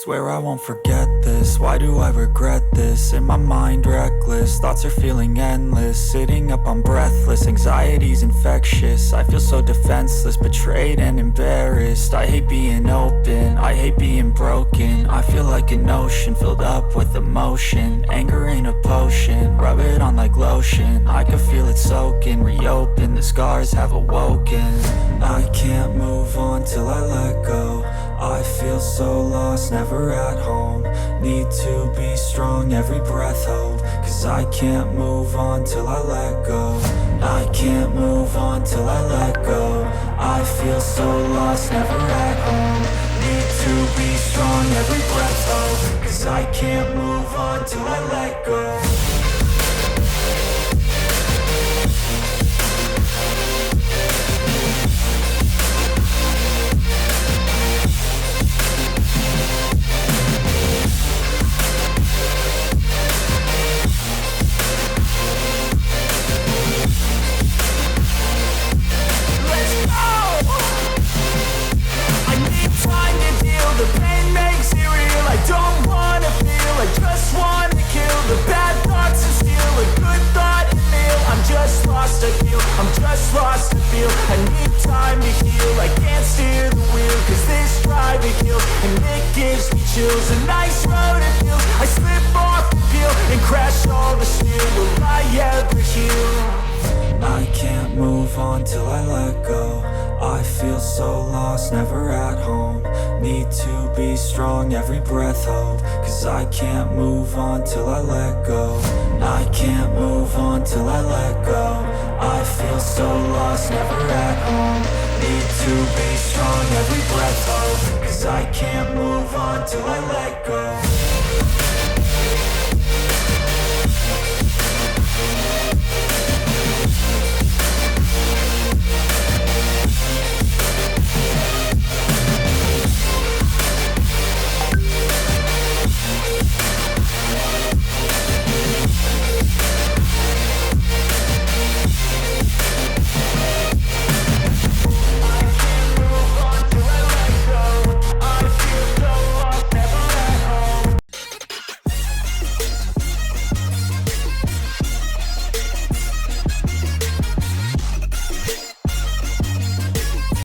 swear I won't forget this. Why do I regret this? In my mind reckless, thoughts are feeling endless. Sitting up I'm breathless, anxiety's infectious. I feel so defenseless, betrayed and embarrassed. I hate being open, I hate being broken. I feel like an ocean filled up with emotion. Anger ain't a potion, rub it on like lotion. I can feel it soaking, reopen, the scars have awoken. I can't move on till I let go. I feel so lost, never at home. Need to be strong, every breath hold. Cause I can't move on till I let go. I can't move on till I let go. I feel so lost, never at home. Need to be strong, every breath hold. Cause I can't move on till I let go. The pain makes it real. I don't wanna feel, I just wanna kill the bad thoughts and steal a good thought and meal. I'm just lost, I feel, I'm just lost, I feel. I need time to heal, I can't steer the wheel. Cause this drive it kills, and it gives me chills. A nice road it feels, I slip off the peel and crash all the steel. Will I ever heal? I can't move on till I let go. I feel so lost, never at home. Need to be strong, every breath hold. Cause I can't move on till I let go. I can't move on till I let go. I feel so lost, never at home. Need to be strong, every breath hold. Cause I can't move on till I let go.